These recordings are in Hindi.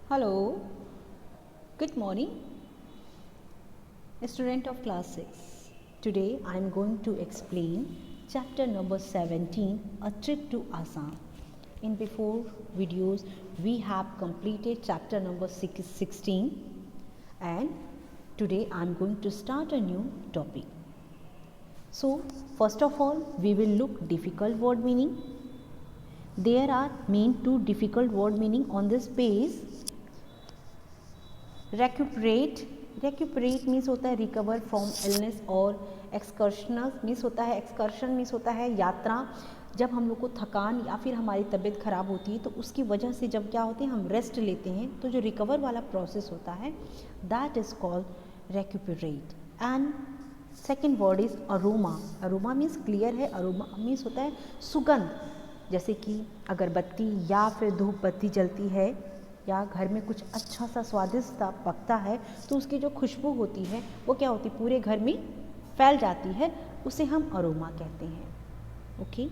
Hello, good morning, student of class 6. Today I am going to explain chapter number 17, A Trip to Assam. In before videos, we have completed chapter number 16 and today I am going to start a new topic. So, first of all, we will look difficult word meaning. There are main two difficult word meaning on this page. recuperate means होता है रिकवर फ्रॉम इलनेस और एक्सकर्शनल मीन्स होता है एक्सकर्शन मीन्स होता है यात्रा। जब हम लोग को थकान या फिर हमारी तबीयत ख़राब होती है तो उसकी वजह से जब क्या होते हैं हम रेस्ट लेते हैं तो जो रिकवर वाला प्रोसेस होता है that is called recuperate. And second word is aroma. Aroma means clear है, अरोमा मीन्स होता है सुगंध। जैसे कि अगरबत्ती या फिर धूप बत्ती जलती है या घर में कुछ अच्छा सा स्वादिष्ट पकता है तो उसकी जो खुशबू होती है वो क्या होती है पूरे घर में फैल जाती है, उसे हम अरोमा कहते हैं। Okay,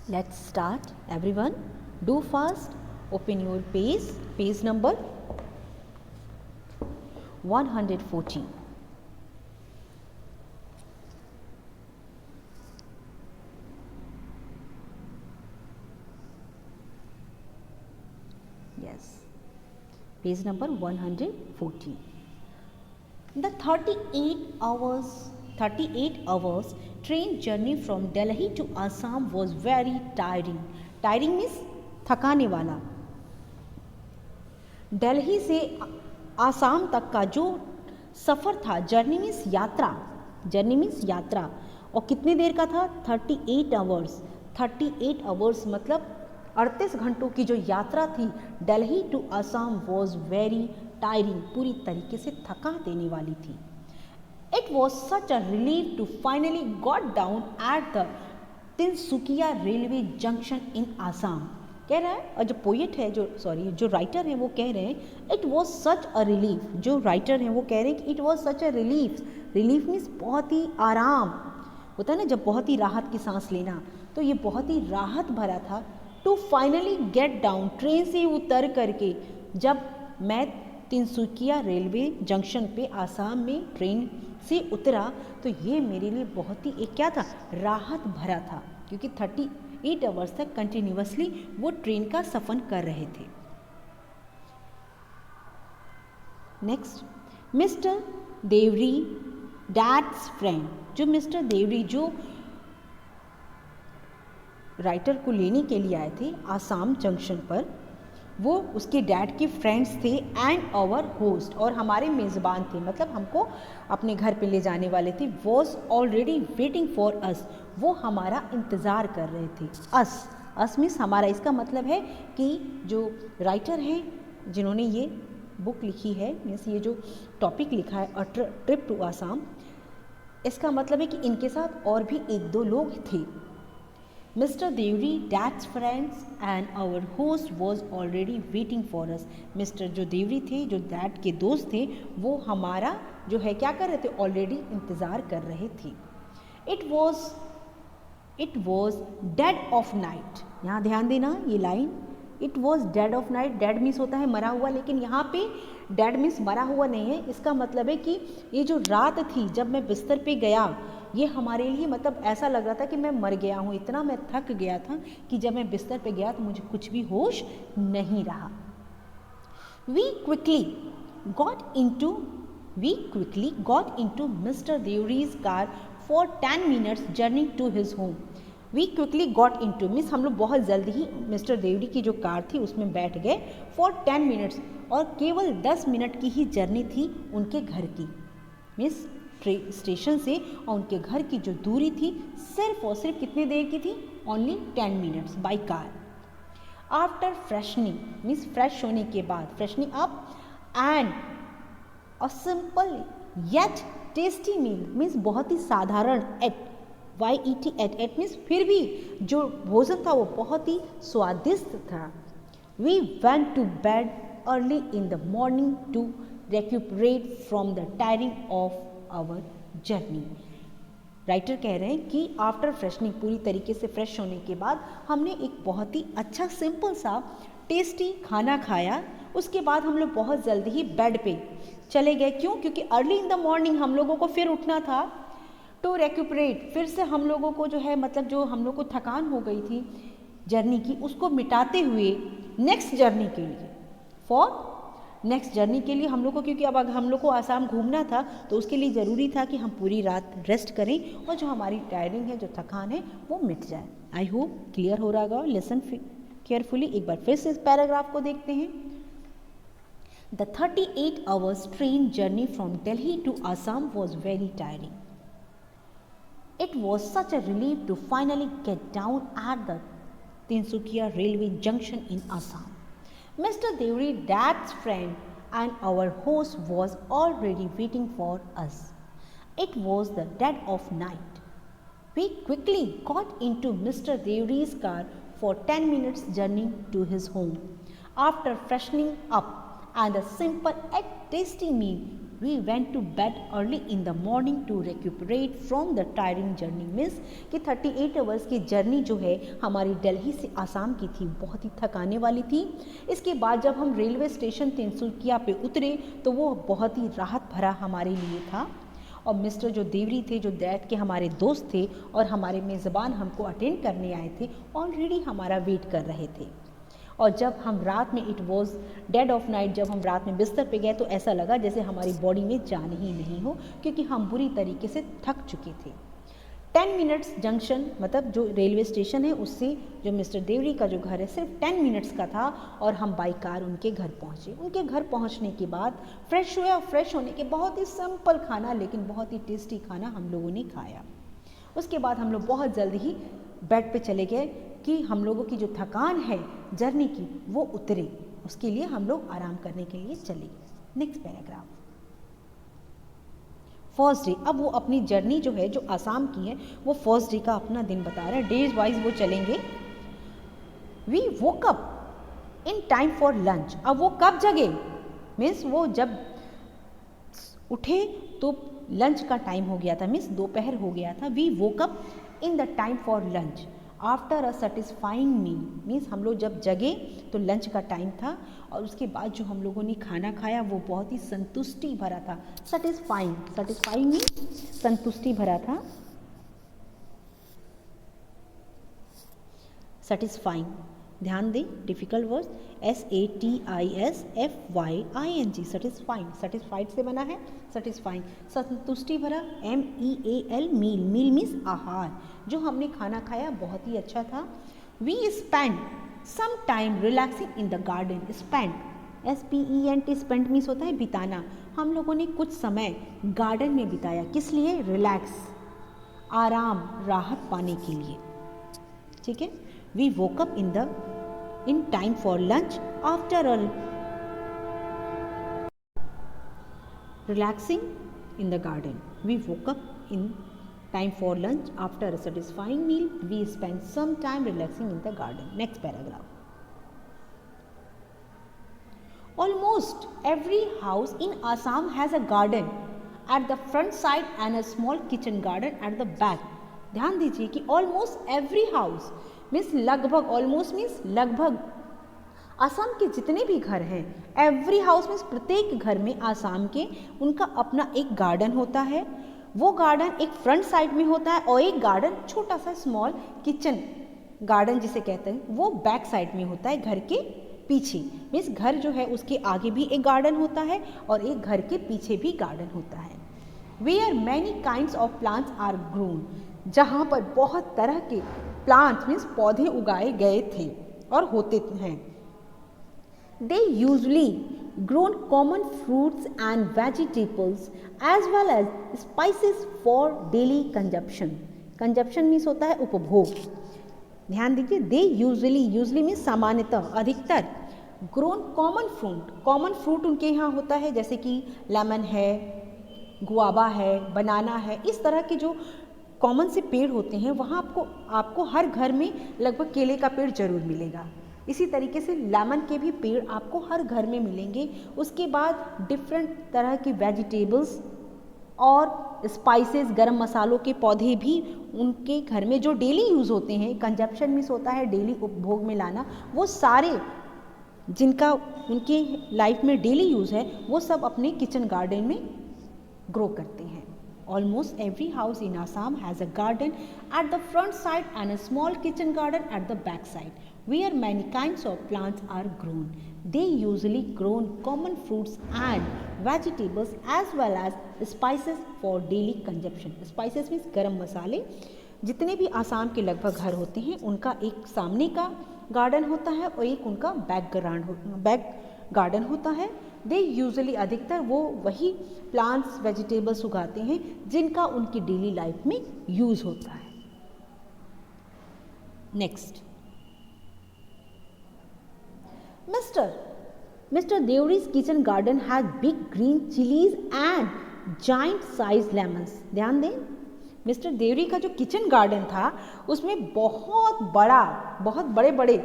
let's start everyone. Do fast, open your page number 114। Yes, page number 114. The 38 hours train journey from Delhi to Assam was very tiring. Tiring means थकाने वाला। दिल्ली से आसाम तक का जो सफ़र था, जर्नी मीन्स यात्रा, जर्नी मीन्स यात्रा, और कितने देर का था 38 आवर्स। 38 आवर्स मतलब 38 घंटों की जो यात्रा थी Delhi to Assam was very tiring, पूरी तरीके से थका देने वाली थी। It was such a relief to finally got down at the Tinsukia railway junction in Assam. कह रहा है, और जो पोएट है जो राइटर है वो कह रहे हैं it was such a relief. जो राइटर हैं वो कह रहे हैं कि it was such a relief. Relief means बहुत ही आराम होता है ना, जब बहुत ही राहत की सांस लेना, तो ये बहुत ही राहत भरा था। To finally get down, train से उतर करके जब मैं तिनसुकिया रेलवे जंक्शन पे आसाम में ट्रेन से उतरा तो ये मेरे लिए बहुत ही एक क्या था, राहत भरा था, क्योंकि 38 आवर्स तक कंटिन्यूअसली वो ट्रेन का सफ़र कर रहे थे। Next, Mister Devri dad's friend. जो मिस्टर देवरी जो राइटर को लेने के लिए आए थे आसाम जंक्शन पर, वो उसके डैड के फ्रेंड्स थे एंड आवर होस्ट, और हमारे मेज़बान थे, मतलब हमको अपने घर पे ले जाने वाले थे। Was already waiting for us, वो हमारा इंतज़ार कर रहे थे। अस मीन्स हमारा, इसका मतलब है कि जो राइटर हैं जिन्होंने ये बुक लिखी है, मीन्स ये जो टॉपिक लिखा है अ ट्रिप टू आसाम, इसका मतलब है कि इनके साथ और भी एक दो लोग थे। Mr. Devri, dad's friends and our host was already waiting for us. Mr. जो देवरी थे, जो डैड के दोस्त थे, वो हमारा जो है क्या कर रहे थे, ऑलरेडी इंतज़ार कर रहे थे। It was dead of night. यहाँ ध्यान देना ये line, It was dead of night. Dead means होता है मरा हुआ, लेकिन यहाँ पे dead मीन्स मरा हुआ नहीं है। इसका मतलब है कि ये जो रात थी जब मैं बिस्तर पे गया, ये हमारे लिए मतलब ऐसा लग रहा था कि मैं मर गया हूँ, इतना मैं थक गया था कि जब मैं बिस्तर पे गया तो मुझे कुछ भी होश नहीं रहा। We quickly got into Mr. Devri's car for 10 minutes journey to his home. We quickly got into means हम लोग बहुत जल्दी ही मिस्टर देवरी की जो कार थी उसमें बैठ गए फॉर 10 मिनट्स, और केवल 10 मिनट की ही जर्नी थी उनके घर की, मीन्स स्टेशन से और उनके घर की जो दूरी थी सिर्फ और सिर्फ कितने देर की थी, only 10 minutes by car. After freshening means fresh होने के बाद, freshening up and a simple yet tasty meal means बहुत ही साधारण, एट एट मीन्स फिर भी जो भोजन था वो बहुत ही स्वादिष्ट था। We went to bed early in the morning to recuperate from the tiring of our journey. Writer कह रहे हैं कि आफ्टर फ्रेशनिंग, पूरी तरीके से फ्रेश होने के बाद हमने एक बहुत ही अच्छा सिंपल सा टेस्टी खाना खाया। उसके बाद हम लोग बहुत जल्दी ही बेड पे चले गए। क्यों? क्योंकि अर्ली इन द मॉर्निंग हम लोगों को फिर उठना था टू रेक्यूपरेट, फिर से हम लोगों को जो है मतलब जो हम लोग को थकान हो गई थी जर्नी की, उसको मिटाते हुए नेक्स्ट जर्नी के लिए, नेक्स्ट जर्नी के लिए हम लोग को, क्योंकि अब हम लोग को आसाम घूमना था तो उसके लिए ज़रूरी था कि हम पूरी रात रेस्ट करें और जो हमारी टायरिंग है, जो थकान है, वो मिट जाए। आई होप क्लियर हो रहा होगा। लिसन केयरफुली, एक बार फिर से इस पैराग्राफ को देखते हैं। The 38 hours train journey from Delhi to Assam was very tiring. It was such a relief to finally get down at the Tinsukia railway junction in Assam. Mr. Devri, Dad's friend and our host, was already waiting for us. It was the dead of night. We quickly got into Mr. Devri's car for 10 minutes journey to his home. After freshening up and a simple and tasty meal, we went to bed early in the morning to recuperate from the tiring journey. Miss कि 38 आवर्स की जर्नी जो है हमारी दिल्ली से आसाम की थी, बहुत ही थकाने वाली थी। इसके बाद जब हम रेलवे स्टेशन तिनसुकिया पे उतरे तो वो बहुत ही राहत भरा हमारे लिए था। और मिस्टर जो देवरी थे, जो डैड के हमारे दोस्त थे और हमारे मेज़बान हमको अटेंड करने आए थे, ऑलरेडी हमारा वेट कर रहे थे। और जब हम रात में, it was dead of night, जब हम रात में बिस्तर पे गए तो ऐसा लगा जैसे हमारी बॉडी में जान ही नहीं हो, क्योंकि हम बुरी तरीके से थक चुके थे। 10 मिनट्स जंक्शन, मतलब जो रेलवे स्टेशन है उससे जो मिस्टर देवरी का जो घर है सिर्फ 10 मिनट्स का था और हम बाई कार उनके घर पहुँचे। उनके घर पहुँचने के बाद फ्रेश हुए और फ्रेश होने के बहुत ही सिंपल खाना लेकिन बहुत ही टेस्टी खाना हम लोगों ने खाया। उसके बाद हम लोग बहुत जल्दी ही बेड पे चले गए कि हम लोगों की जो थकान है जर्नी की वो उतरे। उसके लिए हम लोग आराम करने के लिए चले गए। Next paragraph, first day. अब वो अपनी जर्नी जो है, जो आसाम की है, वो फर्स्ट डे का अपना दिन बता रहा है। डेज वाइज वो चलेंगे। We woke up in time for lunch. अब वो कब जगे? मीन्स वो जब उठे तो लंच का टाइम हो गया था, मीन्स दोपहर हो गया था। We woke up in the time for lunch after a satisfying meal. Means हम लोग जब जगे तो लंच का टाइम था और उसके बाद जो हम लोगों ने खाना खाया वो बहुत ही संतुष्टि भरा था। सेटिस्फाइंग मीन्स संतुष्टि भरा था। सेटिस्फाइंग, ध्यान दें, difficult word, SATISFYING, satisfying, satisfied से बना है सेटिस्फाइंग। संतुष्टि भरा, MEAL, मील, मील मीन्स आहार। जो हमने खाना खाया बहुत ही अच्छा था। We spend some time relaxing in the garden. Spend, SPENT, spend means होता है बिताना। हम लोगों ने कुछ समय गार्डन में बिताया। किस लिए? रिलैक्स, आराम, राहत पाने के लिए। ठीक है। We woke up in time for lunch after a relaxing in the garden. We woke up in time for lunch after a satisfying meal. We spent some time relaxing in the garden. Next paragraph. Almost every house in Assam has a garden at the front side and a small kitchen garden at the back. ध्यान दीजिए कि ऑलमोस्ट एवरी हाउस मीन्स लगभग, ऑलमोस्ट मीन्स लगभग, आसाम के जितने भी घर हैं, एवरी हाउस मीन्स प्रत्येक घर में आसाम के उनका अपना एक गार्डन होता है। वो गार्डन एक फ्रंट साइड में होता है और एक गार्डन छोटा सा स्मॉल किचन गार्डन जिसे कहते हैं वो बैक साइड में होता है, घर के पीछे। मीन्स घर जो है उसके आगे भी एक गार्डन होता है और एक घर के पीछे भी गार्डन होता है। Where many kinds of plants are grown, जहाँ पर बहुत तरह के प्लांट्स मीन्स पौधे उगाए गए थे और होते हैं। They usually grown common fruits and vegetables as well as spices for daily consumption. Consumption means होता है उपभोग। ध्यान दीजिए, दे यूजली मीन्स सामान्यतः, अधिकतर। ग्रोन कॉमन फ्रूट उनके यहाँ होता है, जैसे कि लेमन है, गुआवा है, बनाना है, इस तरह के जो कॉमन से पेड़ होते हैं वहाँ आपको हर घर में लगभग केले का पेड़ जरूर मिलेगा। इसी तरीके से लेमन के भी पेड़ आपको हर घर में मिलेंगे। उसके बाद डिफरेंट तरह की वेजिटेबल्स और स्पाइसेस, गरम मसालों के पौधे भी उनके घर में जो डेली यूज़ होते हैं। कंजप्शन मीन्स होता है डेली उपभोग में लाना। वो सारे जिनका उनके लाइफ में डेली यूज़ है, वो सब अपने किचन गार्डन में ग्रो करते हैं। Almost every house in Assam has a garden at the front side and a small kitchen garden at the back side, where many kinds of plants are grown. They usually grow common fruits and vegetables as well as spices for daily consumption. Spices means गरम मसाले। जितने भी आसाम के लगभग घर होते हैं उनका एक सामने का गार्डन होता है और एक उनका बैक गार्डन होता है। दे यूजुअली अधिकतर वो वही प्लांट्स वेजिटेबल्स उगाते हैं जिनका उनकी डेली लाइफ में यूज़ होता है। Next, mister Deori's kitchen garden has big green chillies and giant size lemons. ध्यान दें, मिस्टर देवरी का जो किचन गार्डन था उसमें बहुत बड़े बड़े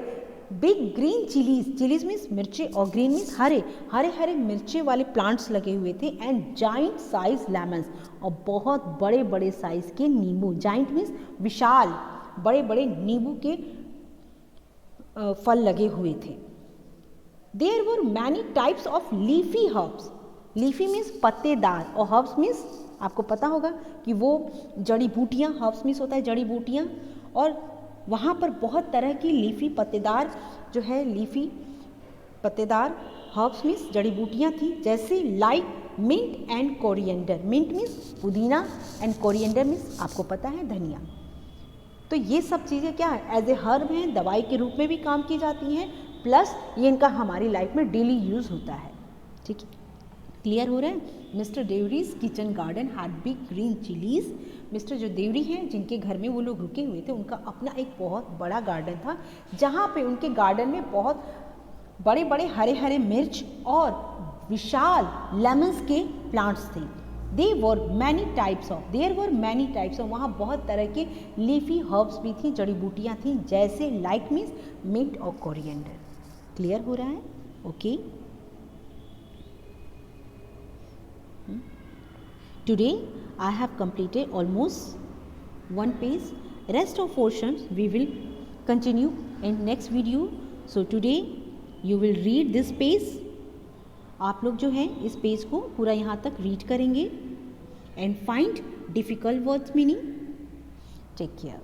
बिग ग्रीन चिलीज मीन्स मिर्चे और ग्रीन मीन्स हरे मिर्चे वाले प्लांट्स लगे हुए थे एंड जाइंट साइज लेमन्स और बहुत बड़े बड़े साइज के नींबू। जाइंट मीन्स विशाल, बड़े बड़े नींबू के फल लगे हुए थे। There were many types of leafy herbs. Leafy means पत्तेदार और हर्ब्स मीन्स आपको पता होगा कि वो जड़ी बूटियाँ, हर्ब्स मीन्स होता है जड़ी बूटियाँ, और वहाँ पर बहुत तरह की लीफी पत्तेदार जो है लीफी पत्तेदार हर्ब्स मीन्स जड़ी बूटियाँ थी, जैसे like mint and coriander. Mint means पुदीना एंड कोरिएंडर मीन्स आपको पता है धनिया। तो ये सब चीज़ें क्या है, एज ए हर्ब हैं, दवाई के रूप में भी काम की जाती हैं, प्लस ये इनका हमारी लाइफ में डेली यूज़ होता है। ठीक है, क्लियर हो रहा है। Mister Deori's kitchen garden had big green chillies. Mister जो देवरी हैं जिनके घर में वो लोग रुके हुए थे उनका अपना एक बहुत बड़ा गार्डन था जहाँ पे उनके गार्डन में बहुत बड़े बड़े हरे मिर्च और विशाल लेमन्स के प्लांट्स थे। There were many types of, वहाँ बहुत तरह के लीफी हर्ब्स भी थी, जड़ी बूटियाँ थी, जैसे लाइक मीन्स मिंट और कोरिएंडर। क्लियर हो रहा है? Okay. Today I have completed almost one page. Rest of portions we will continue in next video. So today you will read this page. आप लोग जो है इस पेज को पूरा यहाँ तक रीड करेंगे and find difficult words meaning. Take care.